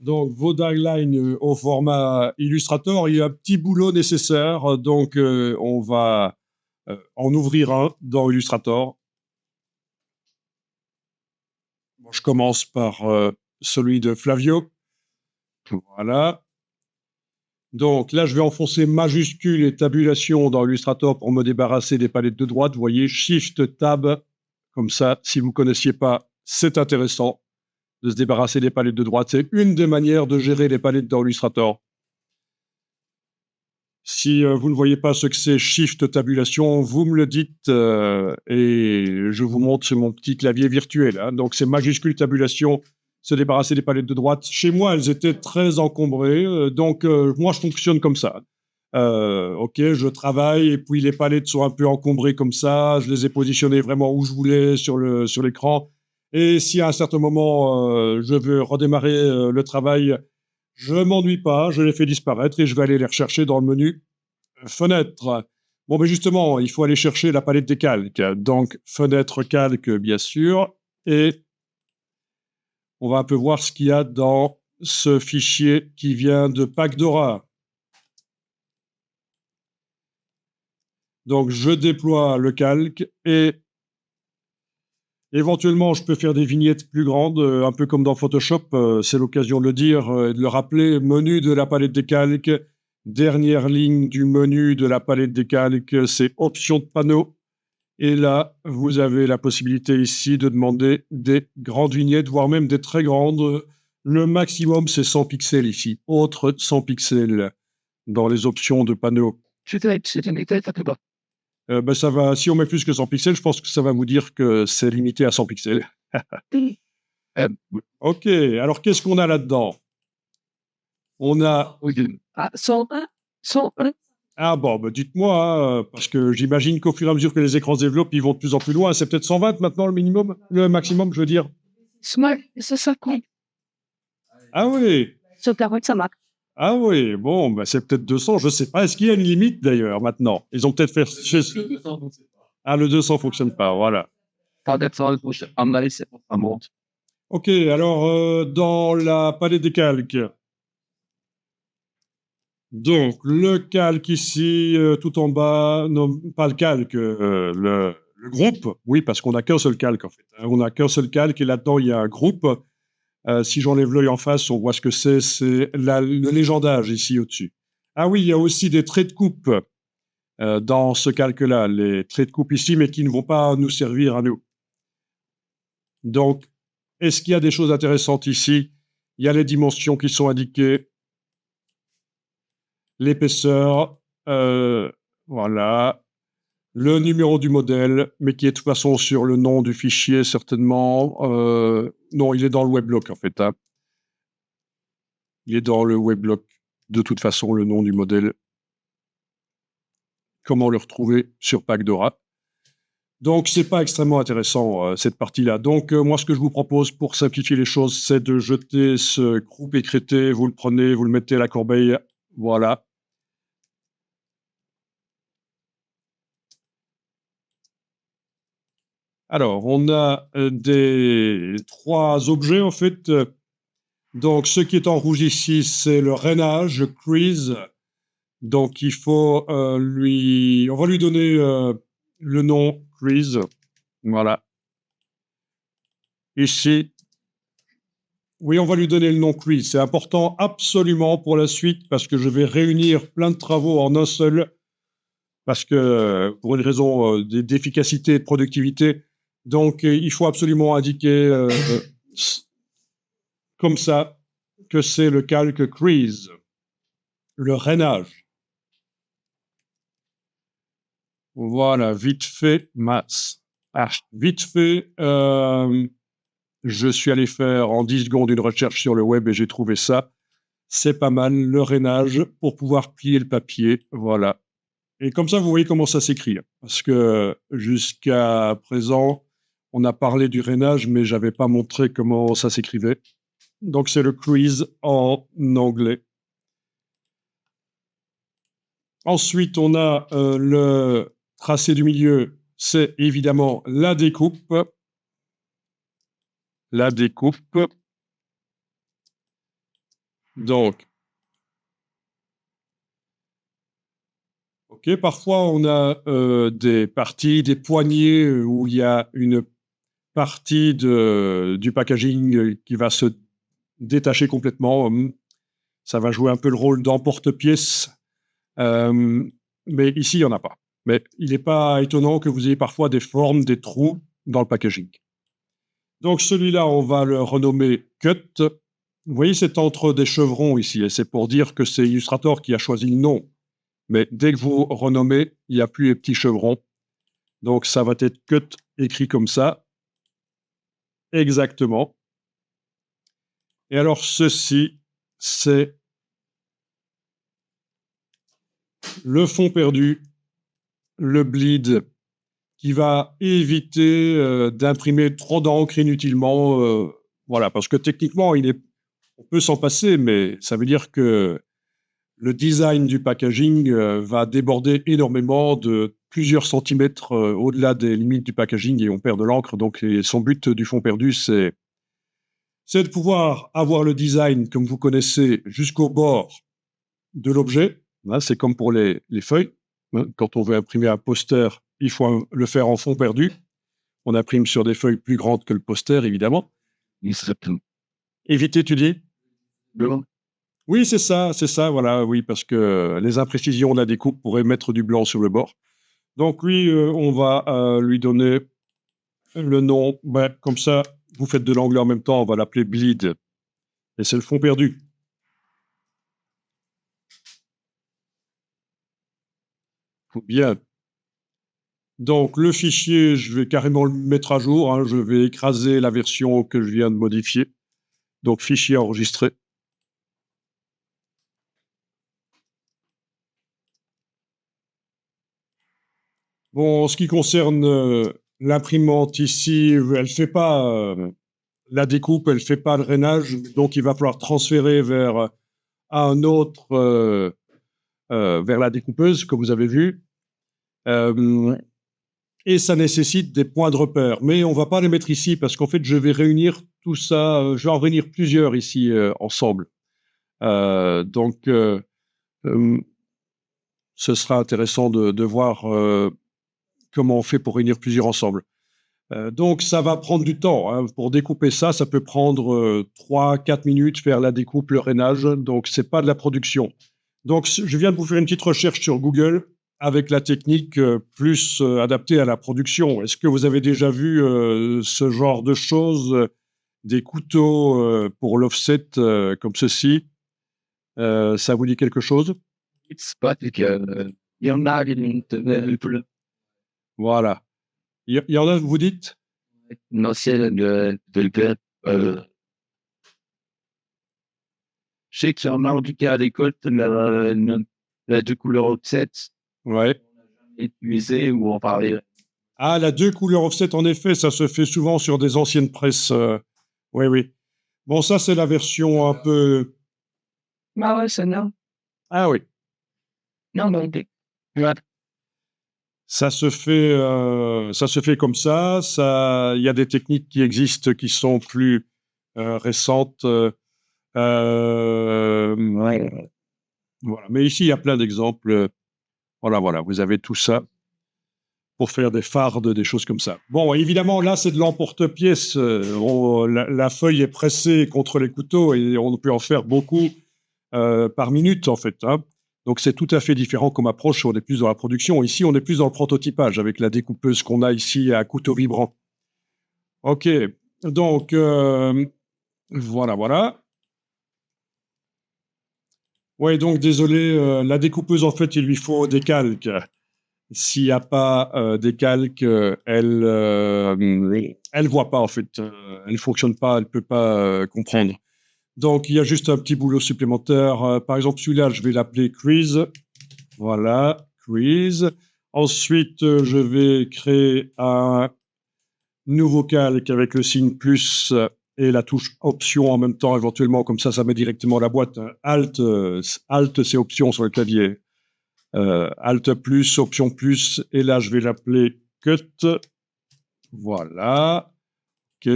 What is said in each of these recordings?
Donc, vos guidelines au format Illustrator, il y a un petit boulot nécessaire. Donc, on va en ouvrir un dans Illustrator. Bon, je commence par celui de Flavio. Voilà. Donc là, je vais enfoncer majuscule et tabulation dans Illustrator pour me débarrasser des palettes de droite. Vous voyez, Shift Tab, comme ça, si vous ne connaissiez pas, c'est intéressant de se débarrasser des palettes de droite. C'est une des manières de gérer les palettes dans Illustrator. Si vous ne voyez pas ce que c'est Shift Tabulation, vous me le dites et je vous montre sur mon petit clavier virtuel. Hein. Donc c'est majuscule tabulation, se débarrasser des palettes de droite. Chez moi, elles étaient très encombrées, donc moi je fonctionne comme ça. Ok, je travaille et puis les palettes sont un peu encombrées comme ça. Je les ai positionnées vraiment où je voulais sur l'écran. Et si à un certain moment je veux redémarrer le travail, je m'ennuie pas, je les fais disparaître et je vais aller les rechercher dans le menu fenêtre. Bon, mais justement, il faut aller chercher la palette des calques. Donc, fenêtre calque, bien sûr. Et on va un peu voir ce qu'il y a dans ce fichier qui vient de Packdora. Donc, je déploie le calque et éventuellement, je peux faire des vignettes plus grandes, un peu comme dans Photoshop. C'est l'occasion de le dire et de le rappeler. Menu de la palette des calques. Dernière ligne du menu de la palette des calques, c'est option de panneau. Et là, vous avez la possibilité ici de demander des grandes vignettes, voire même des très grandes. Le maximum, c'est 100 pixels ici. Autre 100 pixels dans les options de panneau. Ben ça va, si on met plus que 100 pixels, je pense que ça va vous dire que c'est limité à 100 pixels. Ok, alors qu'est-ce qu'on a là-dedans? On a... Ah bon, bah dites-moi, hein, parce que j'imagine qu'au fur et à mesure que les écrans se développent, ils vont de plus en plus loin. C'est peut-être 120 maintenant le minimum, le maximum, je veux dire. Ah oui, ah oui, bon, bah c'est peut-être 200, je sais pas. Est-ce qu'il y a une limite d'ailleurs maintenant? Ils ont peut-être fait... Ah, le 200 fonctionne pas, voilà. Ok, alors dans la palette des calques, donc le calque ici, tout en bas, non, pas le calque, le groupe, oui, parce qu'on n'a qu'un seul calque en fait. Hein. On n'a qu'un seul calque et là-dedans il y a un groupe. Si j'enlève l'œil en face, on voit ce que c'est le légendage ici au-dessus. Ah oui, il y a aussi des traits de coupe dans ce calque-là, les traits de coupe ici, mais qui ne vont pas nous servir à nous. Donc, est-ce qu'il y a des choses intéressantes ici? Il y a les dimensions qui sont indiquées, l'épaisseur, voilà, le numéro du modèle, mais qui est de toute façon sur le nom du fichier certainement. Non, il est dans le weblog en fait. Hein. Il est dans le weblog de toute façon le nom du modèle. Comment le retrouver sur Packdora. Donc, c'est pas extrêmement intéressant, cette partie-là. Donc, moi, ce que je vous propose pour simplifier les choses, c'est de jeter ce groupe écrété. Vous le prenez, vous le mettez à la corbeille. Voilà. Alors, on a des 3 objets, en fait. Donc, ce qui est en rouge ici, c'est le rainage, crease. Donc, il faut on va lui donner le nom crease. Voilà. Ici, oui, on va lui donner le nom crease. C'est important absolument pour la suite parce que je vais réunir plein de travaux en un seul parce que pour une raison d'efficacité et de productivité. Donc, il faut absolument indiquer comme ça que c'est le calque crease, le rainage. Voilà, vite fait, masse. Ah, vite fait, je suis allé faire en 10 secondes une recherche sur le web et j'ai trouvé ça. C'est pas mal, le rainage pour pouvoir plier le papier, voilà. Et comme ça, vous voyez comment ça s'écrit. Parce que jusqu'à présent, on a parlé du rainage, mais j'avais pas montré comment ça s'écrivait. Donc c'est le crease en anglais. Ensuite, on a le tracé du milieu, c'est évidemment la découpe. La découpe. Donc, ok, parfois on a des parties, des poignées où il y a une partie du packaging qui va se détacher complètement. Ça va jouer un peu le rôle d'emporte-pièce. Mais ici, il n'y en a pas. Mais il n'est pas étonnant que vous ayez parfois des formes, des trous dans le packaging. Donc celui-là, on va le renommer Cut. Vous voyez, c'est entre des chevrons ici, et c'est pour dire que c'est Illustrator qui a choisi le nom. Mais dès que vous renommez, il n'y a plus les petits chevrons. Donc ça va être Cut écrit comme ça. Exactement. Et alors ceci, c'est le fond perdu, le bleed, qui va éviter d'imprimer trop d'encre inutilement. Voilà, parce que techniquement, on peut s'en passer, mais ça veut dire que le design du packaging va déborder énormément de plusieurs centimètres au-delà des limites du packaging et on perd de l'encre. Donc, son but du fond perdu, c'est de pouvoir avoir le design, comme vous connaissez, jusqu'au bord de l'objet. Hein, c'est comme pour les feuilles. Hein, quand on veut imprimer un poster, il faut le faire en fond perdu. On imprime sur des feuilles plus grandes que le poster, évidemment. Éviter, tu dis? Oui, c'est ça, voilà, oui, parce que les imprécisions de la découpe pourraient mettre du blanc sur le bord. Donc lui, on va lui donner le nom, ben, comme ça, vous faites de l'anglais en même temps, on va l'appeler Bleed. Et c'est le fond perdu. Bien. Donc le fichier, je vais carrément le mettre à jour, hein, je vais écraser la version que je viens de modifier. Donc fichier enregistré. Bon, en ce qui concerne l'imprimante ici, elle fait pas la découpe, elle fait pas le rainage, donc il va falloir transférer vers un autre, vers la découpeuse, comme vous avez vu. Et ça nécessite des points de repère. Mais on va pas les mettre ici parce qu'en fait, je vais réunir tout ça, je vais en réunir plusieurs ici ensemble. Donc, ce sera intéressant de voir comment on fait pour réunir plusieurs ensemble. Donc, ça va prendre du temps. Hein. Pour découper ça, ça peut prendre 3-4 minutes, faire la découpe, le rainage. Donc, c'est pas de la production. Donc, je viens de vous faire une petite recherche sur Google avec la technique plus adaptée à la production. Est-ce que vous avez déjà vu ce genre de choses, des couteaux pour l'offset comme ceci? Ça vous dit quelque chose? Voilà. Il y en a, vous dites? Je sais qu'il y en a en tout cas à l'école, la deux couleurs offset Ouais. utilisée où on parlait. Ah, la deux couleurs offset, en effet, ça se fait souvent sur des anciennes presses. Oui, oui. Bon, ça, c'est la version un peu. Ah ouais, ça non. Ah oui. Non, non, ouais. Ça se fait comme ça. Il y a des techniques qui existent qui sont plus récentes. Ouais. Voilà. Mais ici, il y a plein d'exemples. Voilà, voilà. Vous avez tout ça pour faire des fardes, des choses comme ça. Bon, évidemment, là, c'est de l'emporte-pièce. La feuille est pressée contre les couteaux et on peut en faire beaucoup par minute, en fait. Hein. Donc, c'est tout à fait différent comme approche. On est plus dans la production. Ici, on est plus dans le prototypage avec la découpeuse qu'on a ici à couteau vibrant. OK. Donc, voilà, voilà. Ouais, donc, désolé, la découpeuse, en fait, il lui faut des calques. S'il n'y a pas des calques, elle voit pas, en fait. Elle ne fonctionne pas, elle ne peut pas comprendre. Donc, il y a juste un petit boulot supplémentaire. Par exemple, celui-là, je vais l'appeler Crease. Voilà, Crease. Ensuite, je vais créer un nouveau calque avec le signe plus et la touche option en même temps, éventuellement, comme ça met directement la boîte. Alt, Alt c'est option sur le clavier. Alt plus, option plus, et là, je vais l'appeler Cut. Voilà. OK.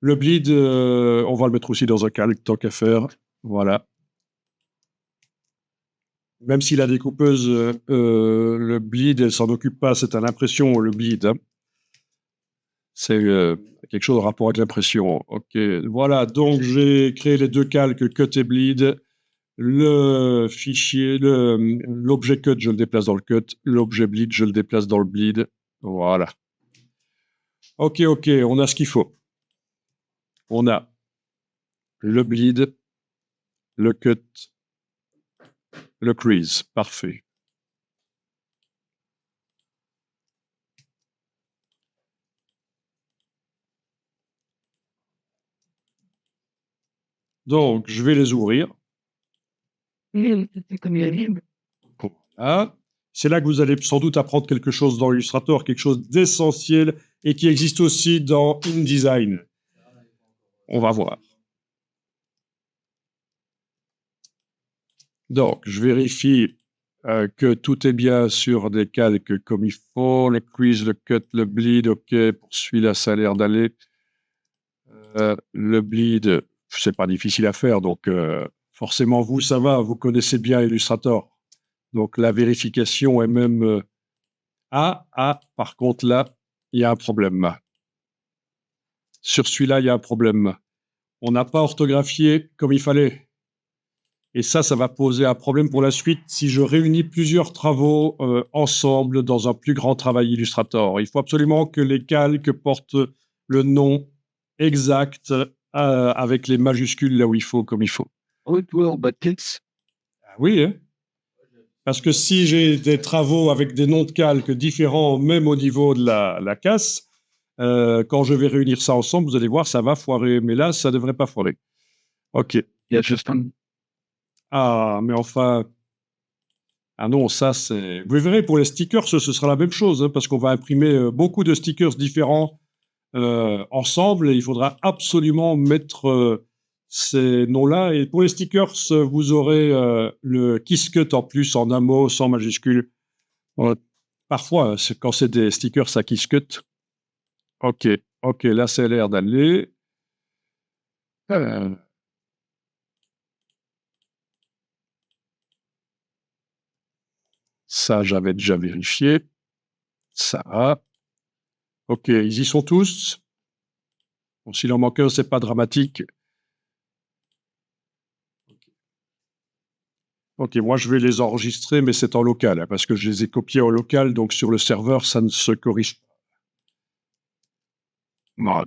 Le bleed, on va le mettre aussi dans un calque, tant qu'à faire. Voilà. Même si la découpeuse, le bleed, elle s'en occupe pas, c'est à l'impression, le bleed. Hein. C'est quelque chose en rapport avec l'impression. OK. Voilà, donc j'ai créé les deux calques cut et bleed. Le fichier, l'objet cut, je le déplace dans le cut. L'objet bleed, je le déplace dans le bleed. Voilà. OK, on a ce qu'il faut. On a le bleed, le cut, le crease. Parfait. Donc, je vais les ouvrir. Voilà. C'est là que vous allez sans doute apprendre quelque chose dans Illustrator, quelque chose d'essentiel et qui existe aussi dans InDesign. On va voir. Donc, je vérifie que tout est bien sur des calques comme il faut. Le crease, le cut, le bleed, OK. Pour celui-là, ça a l'air d'aller. Le bleed, c'est pas difficile à faire, donc forcément, vous, ça va, vous connaissez bien Illustrator. Donc, la vérification est même... par contre, là, il y a un problème. Sur celui-là, il y a un problème. On n'a pas orthographié comme il fallait. Et ça va poser un problème pour la suite si je réunis plusieurs travaux ensemble dans un plus grand travail Illustrator. Il faut absolument que les calques portent le nom exact avec les majuscules là où il faut, comme il faut. Ah oui, hein. Parce que si j'ai des travaux avec des noms de calques différents, même au niveau de la casse, quand je vais réunir ça ensemble, vous allez voir, ça va foirer. Mais là, ça ne devrait pas foirer. OK. Ah, mais enfin... Ah non, ça c'est... Vous verrez, pour les stickers, ce sera la même chose, hein, parce qu'on va imprimer beaucoup de stickers différents ensemble, et il faudra absolument mettre ces noms-là. Et pour les stickers, vous aurez le Kisscut en plus, en un mot, sans majuscule. Parfois, quand c'est des stickers, ça Kisscut. OK, là, ça a l'air d'aller. Ça, j'avais déjà vérifié. Ça va. OK, ils y sont tous. Bon, s'il en manque un, c'est pas dramatique. OK, moi, je vais les enregistrer, mais c'est en local, hein, parce que je les ai copiés en local, donc sur le serveur, ça ne se corrige pas.